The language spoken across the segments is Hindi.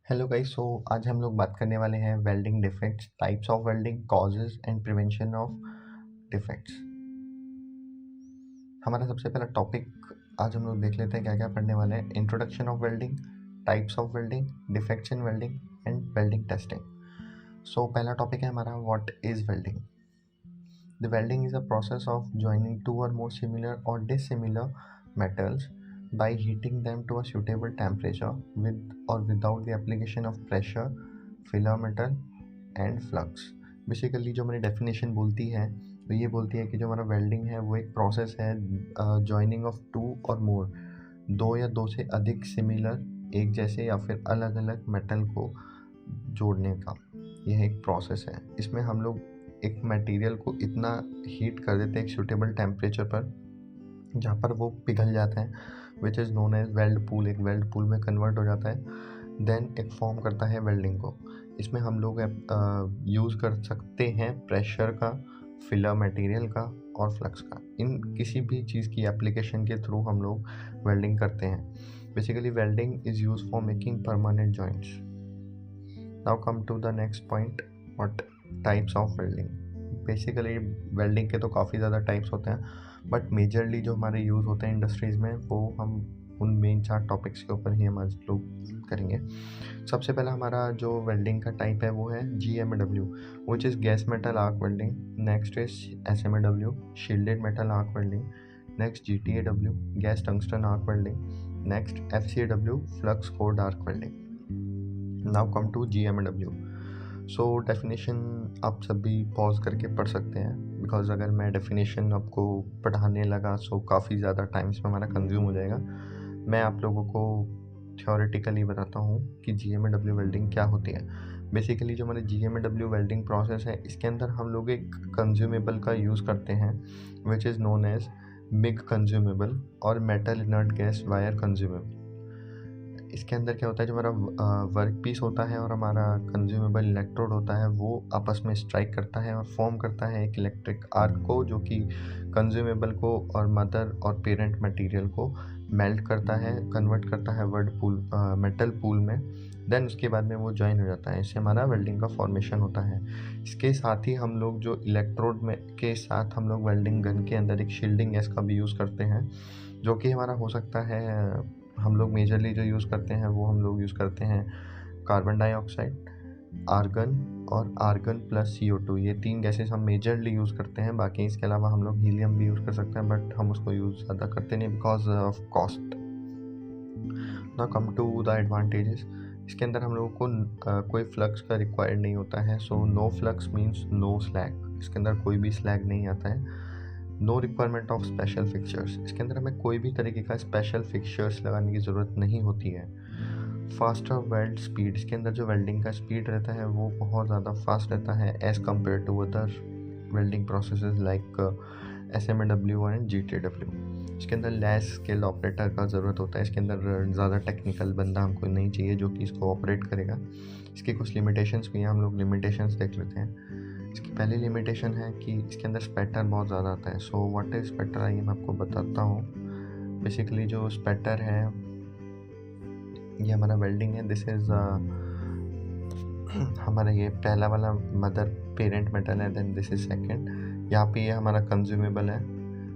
Hello guys. आज हम लोग बात करने वाले हैं welding defects, types of welding, causes and prevention of defects. हमारा सबसे पहला टॉपिक आज हम लोग देख लेते हैं क्या क्या पढ़ने वाले हैं। Introduction of welding, types of welding, defects in welding and welding testing. पहला टॉपिक है हमारा what is welding. The welding is a process of joining two और मोर सिमिलर और dissimilar metals by heating them to a suitable temperature with or without the application of pressure, filler metal and flux। Basically जो हमारी डेफिनेशन बोलती है तो ये बोलती है कि जो हमारा वेल्डिंग है वो एक प्रोसेस है जॉइनिंग ऑफ टू और मोर, दो या दो से अधिक सिमिलर, एक जैसे या फिर अलग अलग मेटल को जोड़ने का यह एक प्रोसेस है। इसमें हम लोग एक मटेरियल को इतना हीट कर देते हैं एक सूटेबल टेम्परेचर पर जहाँ पर वो पिघल जाता है, which is known as weld pool. एक वेल्ड पूल में कन्वर्ट हो जाता है, देन एक फॉर्म करता है वेल्डिंग को। इसमें हम लोग यूज़ कर सकते हैं प्रेशर का, फिलर मटेरियल का और फ्लक्स का। इन किसी भी चीज़ की एप्लीकेशन के थ्रू हम लोग वेल्डिंग करते हैं। Basically welding is use for making permanent joints. Now come to the next point, what types of welding. Basically welding के तो काफ़ी ज़्यादा टाइप्स होते हैं, बट मेजरली जो हमारे यूज़ होते हैं इंडस्ट्रीज़ में वो हम उन मेन 4 टॉपिक्स के ऊपर ही हम आज लोग करेंगे। सबसे पहला हमारा जो वेल्डिंग का टाइप है वो है GMAW, which is gas metal arc welding. Next is SMAW, shielded metal arc welding. Next GTAW, gas tungsten arc welding. Next FCAW, flux core arc welding. Now come to GMAW। Definition आप सभी पॉज करके पढ़ सकते हैं, बिकॉज अगर मैं डेफिनेशन आपको पढ़ाने लगा काफ़ी ज़्यादा टाइम्स में हमारा कंज्यूम हो जाएगा। मैं आप लोगों को थ्योरेटिकली बताता हूँ कि GMAW वेल्डिंग क्या होती है। बेसिकली जो हमारे GMAW वेल्डिंग प्रोसेस है इसके अंदर हम लोग एक कंज्यूमेबल का यूज़ करते हैं, which is known as MIG consumable और metal inert gas wire consumable. इसके अंदर क्या होता है, जो हमारा वर्क पीस होता है और हमारा कंज्यूमेबल इलेक्ट्रोड होता है वो आपस में स्ट्राइक करता है और फॉर्म करता है एक इलेक्ट्रिक आर्क को, जो कि कंज्यूमेबल को और मदर और पेरेंट मटेरियल को मेल्ट करता है, कन्वर्ट करता है मेटल पूल में। देन उसके बाद में वो ज्वाइन हो जाता है। इससे हमारा वेल्डिंग का फॉर्मेशन होता है। इसके साथ ही हम लोग जो इलेक्ट्रोड में के साथ हम लोग वेल्डिंग गन के अंदर एक शील्डिंग गैस का भी यूज़ करते हैं, जो कि हमारा हो सकता है, हम लोग मेजरली जो यूज़ करते हैं वो हम लोग यूज़ करते हैं कार्बन डाइऑक्साइड, आर्गन और आर्गन प्लस CO2। ये 3 गैसेस हम मेजरली यूज़ करते हैं। बाकी इसके अलावा हम लोग हीलियम भी यूज़ कर सकते हैं, बट हम उसको यूज़ ज़्यादा करते नहीं because of cost. Now come to the advantages. इसके अंदर हम लोगों को कोई फ्लक्स का रिक्वायर्ड नहीं होता है। No flux means no slag. इसके अंदर कोई भी स्लैग नहीं आता है। No requirement of special fixtures. इसके अंदर हमें कोई भी तरीके का स्पेशल फिक्चर्स लगाने की ज़रूरत नहीं होती है। Faster weld speed. इसके अंदर जो वेल्डिंग का स्पीड रहता है वो बहुत ज़्यादा फास्ट रहता है as compare to other welding processes like SMAW and GTAW। इसके अंदर लेस स्किल्ड ऑपरेटर का ज़रूरत होता है। इसके अंदर ज़्यादा टेक्निकल बंदा हमको नहीं चाहिए जो कि इसको ऑपरेट करेगा। इसकी कुछ लिमिटेशंस भी हैं, हम लोग लिमिटेशंस देख लेते हैं। इसकी पहली लिमिटेशन है कि इसके अंदर स्पैटर बहुत ज़्यादा आता है। व्हाट इज स्पैटर, आइए मैं आपको बताता हूँ। बेसिकली जो स्पैटर है ये हमारा वेल्डिंग है। दिस इज़ हमारा ये पहला वाला मदर पेरेंट मेटल है, देन दिस इज सेकंड। यहाँ पे ये हमारा कंज्यूमेबल है।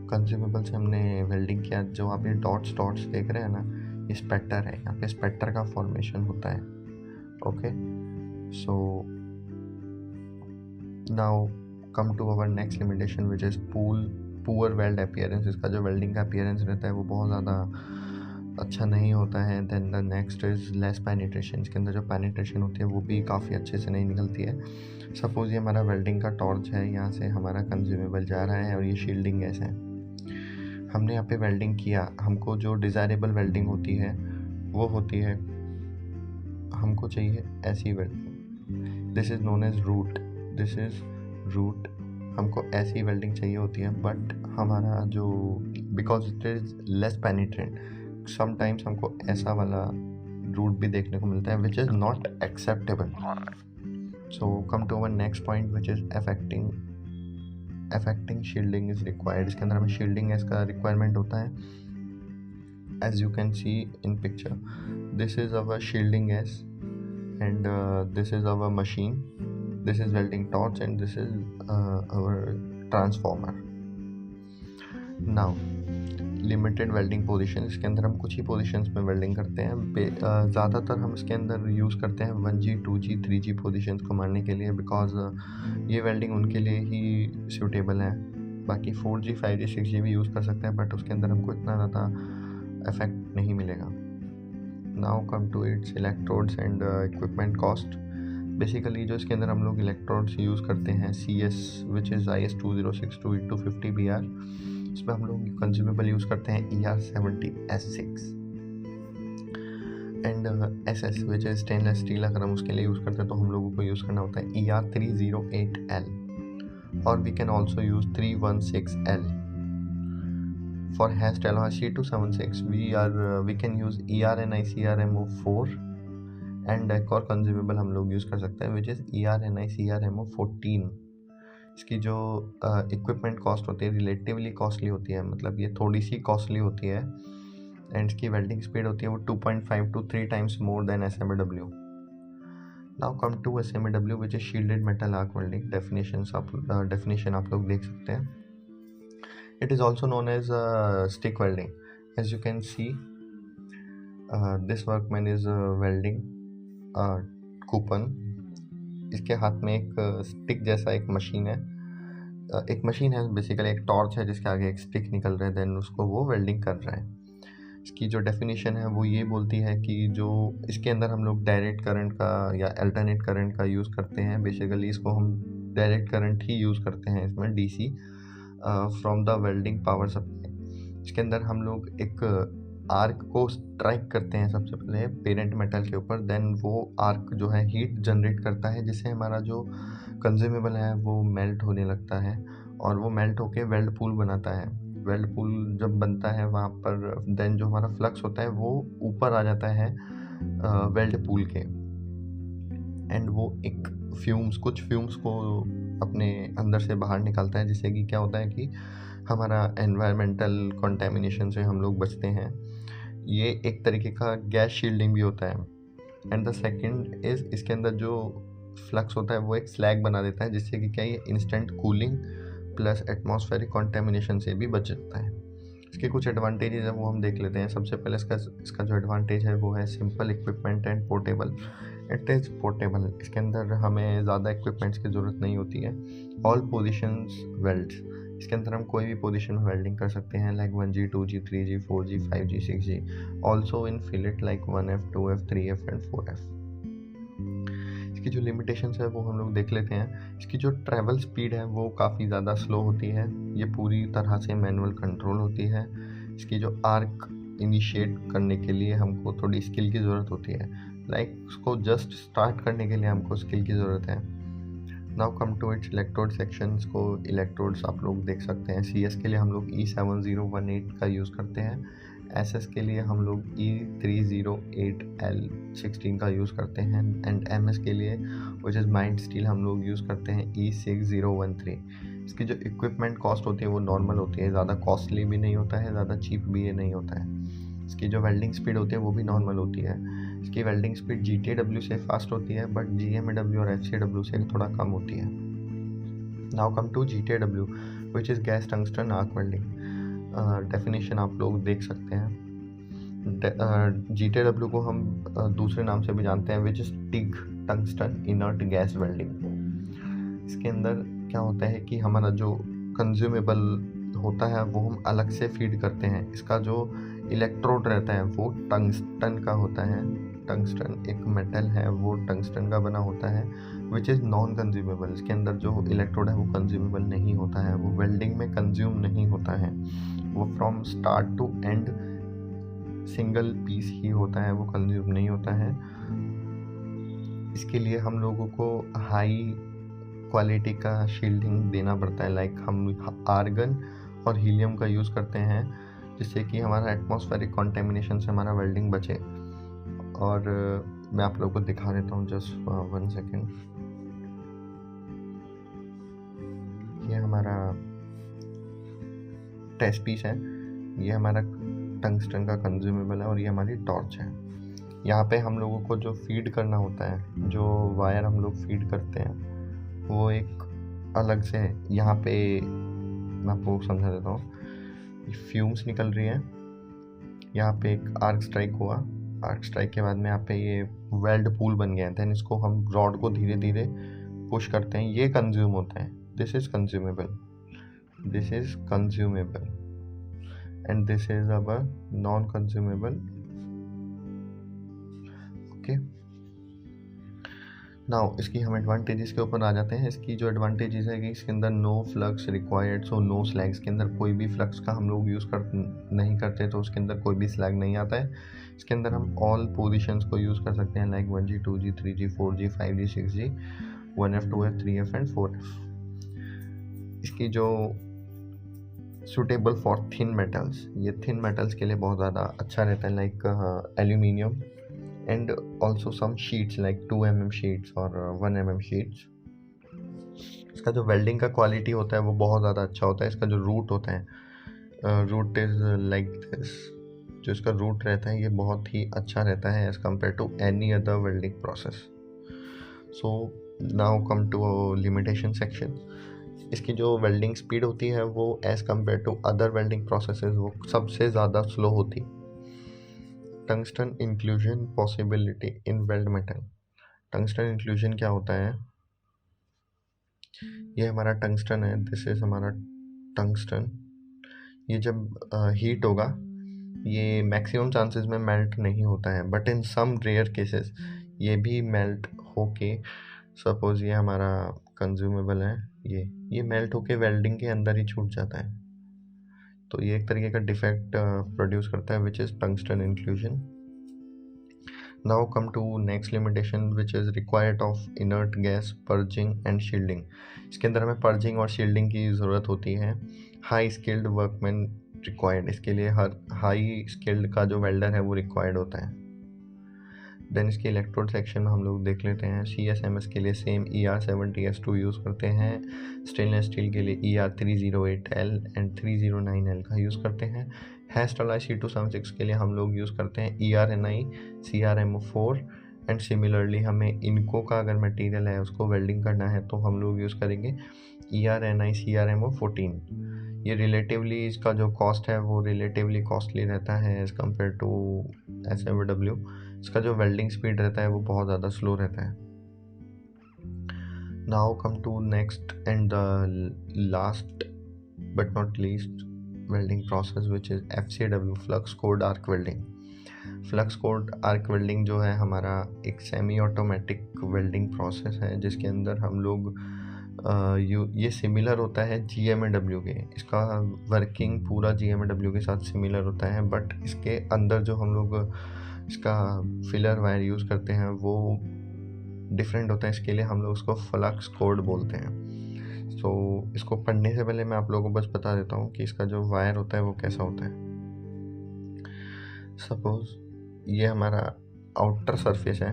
कंज्यूमेबल से हमने वेल्डिंग किया। जो आप ये डॉट्स देख रहे हैं ना, ये स्पैटर है। यहाँ पे स्पैटर का फॉर्मेशन होता है। Okay, so now come to our next limitation which is poor weld appearance. इसका जो वेल्डिंग का अपीयरेंस रहता है वो बहुत ज़्यादा अच्छा नहीं होता है। Then the next is less penetration. इसके अंदर जो पेनिट्रेशन होती है वो भी काफ़ी अच्छे से नहीं निकलती है। सपोज़ ये हमारा वेल्डिंग का टॉर्च है, यहाँ से हमारा कंज्यूमेबल जा रहा है और ये शील्डिंग गैस है। हमने यहाँ पे वेल्डिंग किया, हमको जो डिज़ायरेबल वेल्डिंग होती है वो होती है, हमको चाहिए ऐसी welding. This is known as root. This is root. हमको ऐसी वेल्डिंग चाहिए होती है, बट हमारा जो because it is less penetrant, sometimes हमको ऐसा वाला रूट भी देखने को मिलता है which is not acceptable. Come to our next point which is affecting shielding is required. इसके अंदर हमें शील्डिंग इसका रिक्वायरमेंट होता है। As you can see in picture, this is our shielding gas and this is our machine, this is welding torch and this is our transformer. Now limited welding position, इसके अंदर हम कुछ ही पोजीशंस में वेल्डिंग करते हैं। ज़्यादातर हम इसके अंदर यूज़ करते हैं 1G 2G 3G पोजीशंस को मारने के लिए, बिकॉज ये वेल्डिंग उनके लिए ही सूटेबल है। बाकी 4G 5G 6G भी यूज़ कर सकते हैं, बट उसके अंदर हमको इतना ज़्यादा इफेक्ट नहीं मिलेगा। Now come to its electrodes and equipment cost. Basically जो इसके अंदर हम लोग इलेक्ट्रोड्स यूज़ करते हैं CS which is IS 2062 BR, इसमें हम लोग कंज्यूमेबल यूज़ करते हैं ER70S6 and SS which is stainless steel. अगर हम उसके लिए यूज़ करते हैं तो हम लोगों को यूज़ करना होता है ER308L, और we can also use 316L। For hashed alloy C276 we can use ERNI CRMO4 and एक और कंज्यूमेबल हम लोग यूज़ कर सकते हैं विच इज़ ERNI CRMO14। इसकी जो इक्विपमेंट कॉस्ट होती है रिलेटिवली कॉस्टली होती है, मतलब ये थोड़ी सी कॉस्टली होती है, एंड इसकी वेल्डिंग स्पीड होती है वो 2.5 to 3 times more than SMAW। Now come to SMAW which is shielded metal arc welding. Definition आप लोग देख सकते हैं। It is also known as stick welding. As you can see, this workman is welding coupon. इसके हाथ में एक स्टिक जैसा एक मशीन है, बेसिकली एक टॉर्च है जिसके आगे एक स्टिक निकल रहा है, देन उसको वो वेल्डिंग कर रहा है। इसकी जो डेफिनेशन है वो ये बोलती है कि जो इसके अंदर हम लोग डायरेक्ट करंट का या अल्टरनेट करंट का यूज़ करते हैं। बेसिकली इसको हम डायरेक्ट करंट ही यूज़ करते हैं इसमें, DC from the welding power supply. इसके अंदर हम लोग एक आर्क को स्ट्राइक करते हैं सबसे पहले पेरेंट मेटल के ऊपर, देन वो आर्क जो है हीट जनरेट करता है जिससे हमारा जो कंज्यूमेबल है वो मेल्ट होने लगता है, और वो मेल्ट होके वेल्ड पूल बनाता है। वेल्ड पूल जब बनता है वहाँ पर देन जो हमारा फ्लक्स होता है वो ऊपर आ जाता है वेल्ड पूल के, एंड वो एक कुछ फ्यूम्स को अपने अंदर से बाहर निकालता है, जिससे कि क्या होता है कि हमारा एनवायरमेंटल कंटेमिनेशन से हम लोग बचते हैं। ये एक तरीके का गैस शील्डिंग भी होता है। एंड द सेकंड इज़ इसके अंदर जो फ्लक्स होता है वो एक स्लैग बना देता है, जिससे कि क्या ये instant cooling plus atmospheric contamination से भी बच जाता है। इसके कुछ एडवांटेजेस हैं वो हम देख लेते हैं। सबसे पहले इसका जो एडवांटेज है वो है simple equipment and portable. It is portable, इसके अंदर हमें ज़्यादा इक्विपमेंट्स की ज़रूरत नहीं होती है। ऑल पोजीशंस वेल्ड्स, इसके अंदर हम कोई भी पोजीशन में वेल्डिंग कर सकते हैं, like 1G 2G 3G 4G 5G 6G, also in fillet like 1F 2F 3F and 4F। इसकी जो लिमिटेशंस है वो हम लोग देख लेते हैं। इसकी जो ट्रैवल स्पीड है वो काफ़ी ज़्यादा स्लो होती है, ये पूरी तरह से मैनुअल कंट्रोल होती है। इसकी जो आर्क इनिशिएट करने के लिए हमको थोड़ी स्किल की ज़रूरत होती है, लाइक उसको जस्ट स्टार्ट करने के लिए हमको स्किल की ज़रूरत है। Now come to its electrode sections को इलेक्ट्रोड्स आप लोग देख सकते हैं। CS के लिए हम लोग E7018 का यूज़ करते हैं, SS के लिए हम लोग E308L16 का यूज़ करते हैं, एंड MS के लिए विच इज़ माइंड स्टील हम लोग यूज़ करते हैं E6013। इसकी जो इक्विपमेंट कॉस्ट होती है वो नॉर्मल होती है, ज़्यादा कॉस्टली भी नहीं होता है, ज़्यादा चीप भी ये नहीं होता है। इसकी जो वेल्डिंग स्पीड होती है वो भी नॉर्मल होती है। इसकी वेल्डिंग स्पीड GTW से फास्ट होती है, बट GMAW और FCW से थोड़ा कम होती है। Now come to GTW which is gas tungsten arc welding. Definition आप लोग देख सकते हैं। GTW को हम दूसरे नाम से भी जानते हैं which is TIG tungsten inert gas welding. इसके अंदर क्या होता है कि हमारा जो कंज्यूमेबल होता है वो हम अलग से फीड करते हैं। इसका जो इलेक्ट्रोड रहता है वो टंगस्टन का होता है। टंगस्टन एक मेटल है, वो टंगस्टन का बना होता है विच इज़ नॉन कंज्यूमेबल। इसके अंदर जो इलेक्ट्रोड है वो कंज्यूमेबल नहीं होता है, वो वेल्डिंग में कंज्यूम नहीं होता है, वो from start to end single piece ही होता है, वो कंज्यूम नहीं होता है। इसके लिए हम लोगों को हाई क्वालिटी का शील्डिंग देना पड़ता है, लाइक हम आर्गन और हीलियम का यूज़ करते हैं, जिससे कि हमारा एटमॉस्फेरिक कंटेमिनेशन से हमारा वेल्डिंग बचे। और मैं आप लोगों को दिखा देता हूँ, जस्ट 1 सेकेंड। ये हमारा टेस्ट पीस है, ये हमारा टंगस्टन का कंज्यूमेबल है, और ये हमारी टॉर्च है। यहाँ पे हम लोगों को जो फीड करना होता है, जो वायर हम लोग फीड करते हैं वो एक अलग से है। यहाँ पे मैं आपको समझा देता हूँ। फ्यूम्स निकल रही है, यहाँ पे एक आर्क स्ट्राइक हुआ, आर्क स्ट्राइक के बाद में यहाँ पे ये वेल्ड पूल बन गया है। देन इसको हम रॉड को धीरे धीरे पुश करते हैं, ये कंज्यूम होता है। This is consumable, this is consumable and this is our non consumable. Okay, now इसकी हम एडवांटेजेस के ऊपर आ जाते हैं। इसकी जो एडवांटेजेस है कि इसके अंदर no flux required, so no slag. इसके अंदर कोई भी फ्लक्स का हम लोग यूज़ नहीं करते, तो उसके अंदर कोई भी स्लैग नहीं आता है। इसके अंदर हम ऑल पोजीशंस को यूज़ कर सकते हैं, like 1G 2G 3G 4G 5G 6G 1F 2F 3F and 4F। इसकी जो सुटेबल फॉर थिन मेटल्स, ये थिन मेटल्स के लिए बहुत ज़्यादा अच्छा रहता है, like aluminium and also some sheets like 2 mm sheets और 1 mm sheets। इसका जो वेल्डिंग का क्वालिटी होता है वो बहुत ज़्यादा अच्छा होता है। इसका जो रूट होता है, रूट इज लाइक दिस, जो इसका रूट रहता है ये बहुत ही अच्छा रहता है as compare to any other welding process. So now come to limitation section. इसकी जो वेल्डिंग स्पीड होती है वो as compare to other welding processes वो सबसे ज़्यादा स्लो होती। Tungsten inclusion possibility in weld metal. Tungsten inclusion क्या होता है? ये हमारा टंगस्टन है, दिस इज हमारा टंगस्टन। ये जब हीट होगा ये मैक्सिमम चांसेस में मेल्ट नहीं होता है, but in some rare cases ये भी मेल्ट होके, सपोज ये हमारा कंज्यूमेबल है, ये मेल्ट होके वेल्डिंग के अंदर ही छूट जाता है। तो ये एक तरीके का डिफेक्ट प्रोड्यूस करता है, which is tungsten inclusion. Now come to next limitation which is required of inert gas purging and shielding. इसके अंदर हमें पर्जिंग और शील्डिंग की ज़रूरत होती है। हाई स्किल्ड वर्कमैन रिक्वायर्ड, इसके लिए हर हाई स्किल्ड का जो वेल्डर है वो रिक्वायर्ड होता है। देन इसके इलेक्ट्रोड सेक्शन हम लोग देख लेते हैं। CSMS के लिए सेम ER70S2 यूज़ करते हैं। स्टेनलेस स्टील के लिए ER308L एंड 309L का यूज़ करते हैं। हेस्टल C276 के लिए हम लोग यूज़ करते हैं ERNI CRMO4 एंड सिमिलरली हमें इनको का अगर मटेरियल है उसको वेल्डिंग करना है तो हम लोग यूज़ करेंगे ERNI CRMO14। ये रिलेटिवली इसका जो कॉस्ट है वो रिलेटिवली कॉस्टली रहता है एज़ कम्पेयर टू SMW। इसका जो वेल्डिंग स्पीड रहता है वो बहुत ज़्यादा स्लो रहता है। Now come to next and the last but not least welding process which is FCW flux cored arc welding. Flux cored arc welding जो है हमारा एक सेमी ऑटोमेटिक वेल्डिंग प्रोसेस है जिसके अंदर हम लोग ये सिमिलर होता है GMAW के। इसका वर्किंग पूरा GMAW के साथ सिमिलर होता है, बट इसके अंदर जो हम लोग इसका फिलर वायर यूज़ करते हैं वो डिफरेंट होता है। इसके लिए हम लोग उसको फ्लक्स कोड बोलते हैं। तो इसको पढ़ने से पहले मैं आप लोगों को बस बता देता हूँ कि इसका जो वायर होता है वो कैसा होता है। सपोज ये हमारा आउटर सरफेस है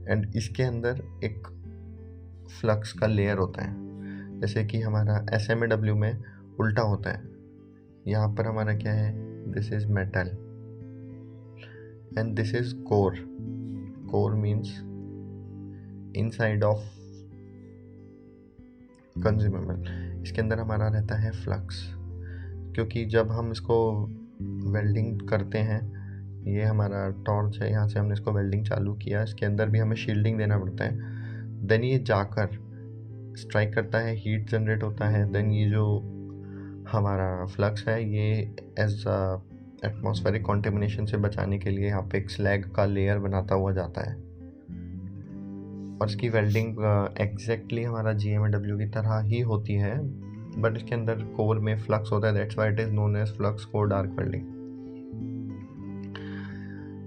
एंड इसके अंदर एक फ्लक्स का लेयर होता है, जैसे कि हमारा SMAW में उल्टा होता है। यहाँ पर हमारा क्या है, this is metal and this is core. Core means inside of consumable. इसके अंदर हमारा रहता है फ्लक्स, क्योंकि जब हम इसको वेल्डिंग करते हैं, ये हमारा टॉर्च है, यहाँ से हमने इसको वेल्डिंग चालू किया, इसके अंदर भी हमें शील्डिंग देना पड़ता है। देन ये जाकर स्ट्राइक करता है, हीट जनरेट होता है। देन ये जो हमारा फ्लक्स है ये एज एटमॉस्फेरिक कॉन्टेमिनेशन से बचाने के लिए यहाँ पे एक स्लैग का लेयर बनाता हुआ जाता है और इसकी वेल्डिंग एग्जैक्टली हमारा GMAW की तरह ही होती है, बट इसके अंदर कोर में फ्लक्स होता है। That's why it is known as flux cored arc welding.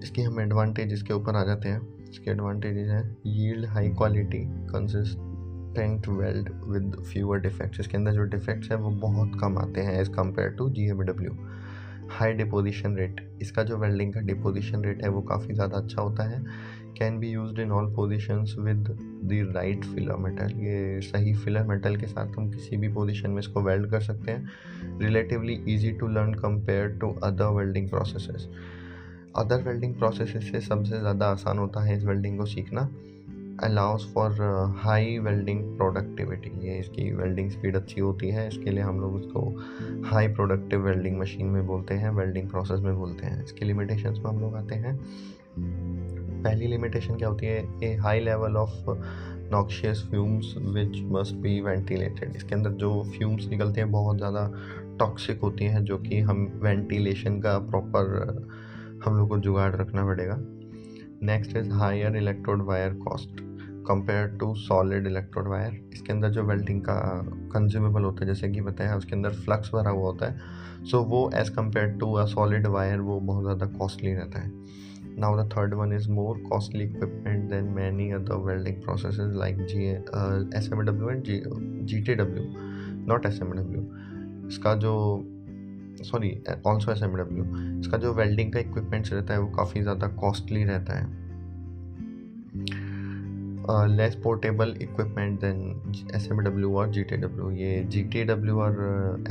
इसकी हम एडवांटेजेस के ऊपर आ जाते हैं। इसके एडवांटेजेस हैं yield high quality consistent weld with fewer defects. इसके अंदर जो डिफेक्ट्स हैं वो बहुत कम आते हैं as compare to GMAW। High deposition rate, इसका जो वेल्डिंग का डिपोजिशन रेट है वो काफ़ी ज़्यादा अच्छा होता है। Can be used in all positions with the right filler metal. ये सही फिलर मेटल के साथ हम किसी भी पोजिशन में इसको वेल्ड कर सकते हैं। Relatively easy to learn compare to other welding processes. Other welding processes से सबसे ज़्यादा आसान होता है इस वेल्डिंग को सीखना। Allow us for high welding productivity, ये इसकी वेल्डिंग स्पीड अच्छी होती है, इसके लिए हम लोग उसको हाई प्रोडक्टिव वेल्डिंग मशीन में बोलते हैं, वेल्डिंग प्रोसेस में बोलते हैं। इसकी लिमिटेशंस में हम लोग आते हैं। पहली लिमिटेशन क्या होती है, a high level of noxious fumes which must be ventilated. इसके अंदर जो फ्यूम्स निकलते हैं बहुत ज़्यादा टॉक्सिक होती हैं, जो कि हम वेंटिलेशन का प्रॉपर हम लोग को जुगाड़ रखना पड़ेगा। Next is higher electrode wire cost compare to solid electrode wire. इसके अंदर जो वेल्डिंग का कंज्यूमेबल होता है, जैसे कि बताया, उसके अंदर फ्लक्स भरा हुआ होता है, सो वो as compare to a solid wire वो बहुत ज़्यादा कॉस्टली रहता है। Now the third one is more costly equipment than many other welding processes like SMW and GTW, not SMW। इसका जो also SMW, इसका जो वेल्डिंग का इक्विपमेंट्स रहता है वो काफ़ी ज़्यादा कॉस्टली रहता है। Less portable equipment than SMW और GTW। ये GTW और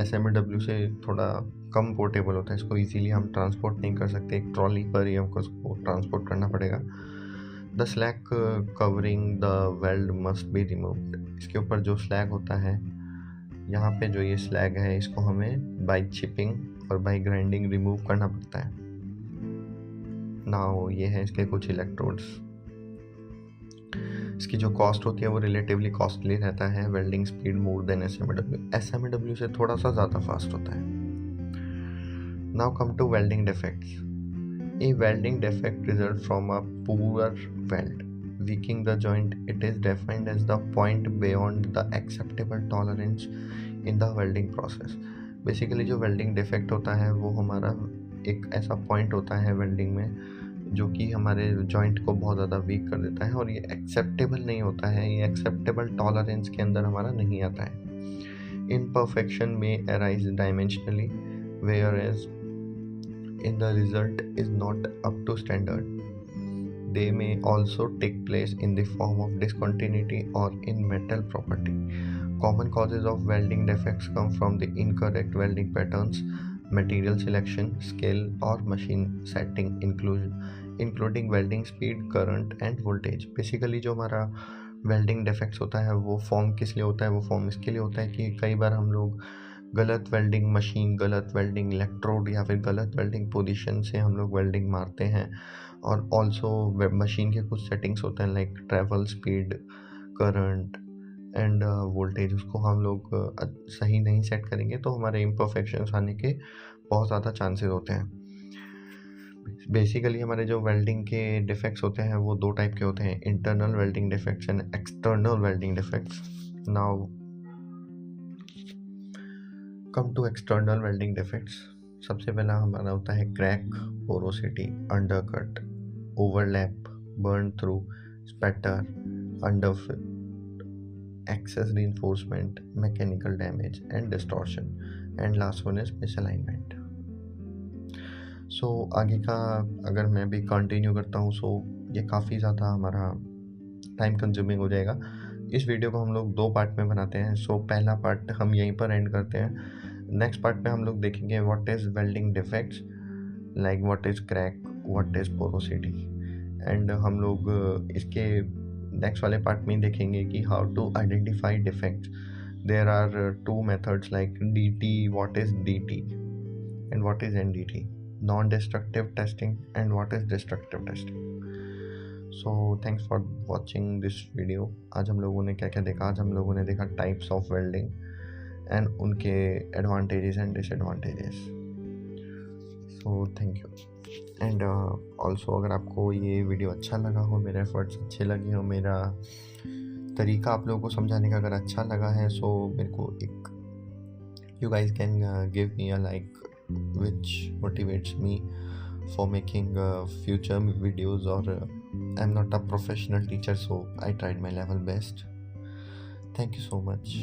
SMW से थोड़ा कम पोर्टेबल होता है, इसको इजीली हम ट्रांसपोर्ट नहीं कर सकते, एक ट्रॉली पर ही हमको उसको ट्रांसपोर्ट करना पड़ेगा। The slag covering the weld must be removed. इसके ऊपर जो स्लैग होता है, यहाँ पे जो ये स्लैग है, इसको हमें बाय चिपिंग और बाय ग्राइंडिंग रिमूव करना पड़ता है। नाउ ये है इसके कुछ इलेक्ट्रोड्स। इसकी जो कॉस्ट होती है वो रिलेटिवली कॉस्टली रहता है, welding speed more than SMW से थोड़ा सा ज़्यादा फास्ट होता है। Now come to welding defects. A welding defect result from a poor weld weakening the joint. It is defined as the point beyond the acceptable tolerance in the welding process. Basically जो वेल्डिंग डिफेक्ट होता है वो हमारा एक ऐसा पॉइंट होता है वेल्डिंग में जो कि हमारे जॉइंट को बहुत ज़्यादा वीक कर देता है, और ये एक्सेप्टेबल नहीं होता है, ये एक्सेप्टेबल टॉलरेंस के अंदर हमारा नहीं आता है। Imperfection may arise dimensionally whereas in the result is not up to standard. They may also take place in the form of discontinuity or in metal property. Common causes of welding defects come from the incorrect welding patterns, material selection, skill or machine setting including welding speed, current and voltage. Basically जो हमारा वेल्डिंग डिफेक्ट्स होता है वो फॉर्म किस लिए होता है, वो फॉर्म इसके लिए होता है कि कई बार हम लोग गलत वेल्डिंग मशीन, गलत वेल्डिंग इलेक्ट्रोड या फिर गलत वेल्डिंग पोजीशन से हम लोग वेल्डिंग मारते हैं। और ऑल्सो मशीन के कुछ सेटिंग्स होते हैं like travel speed, current end voltage, उसको हम लोग सही नहीं सेट करेंगे तो हमारे इम्परफेक्शंस आने के बहुत ज़्यादा चांसेस होते हैं। बेसिकली हमारे जो वेल्डिंग के डिफेक्ट्स होते हैं वो दो टाइप के होते हैं, internal welding defects and external welding defects. Now come to external welding defects. सबसे पहला हमारा होता है crack, porosity, undercut, overlap, burn through, spatter, underfill, excess reinforcement, mechanical damage and distortion, and last one is misalignment. So आगे का अगर मैं भी कंटिन्यू करता हूँ सो ये काफ़ी ज़्यादा हमारा टाइम कंज्यूमिंग हो जाएगा। इस वीडियो को हम लोग दो पार्ट में बनाते हैं। सो पहला पार्ट हम यहीं पर एंड करते हैं। नेक्स्ट पार्ट में हम लोग देखेंगे what is welding defects, like what is crack, what is porosity, and हम लोग इसके नेक्स्ट वाले पार्ट में देखेंगे कि how to identify defects. There are two methods like DT, what is DT and what is NDT, non destructive testing and what is destructive testing. So thanks for watching this video. आज हम लोगों ने क्या क्या देखा, आज हम लोगों ने देखा टाइप्स ऑफ वेल्डिंग एंड उनके advantages and disadvantages. So thank you. And also अगर आपको ये वीडियो अच्छा लगा हो, मेरे एफर्ट्स अच्छे लगे हो, मेरा तरीका आप लोगों को समझाने का अगर अच्छा लगा है, सो मेरे को एक you guys can give me a like which motivates me for making future videos, or I'm not a professional teacher, so I tried my level best. Thank you so much.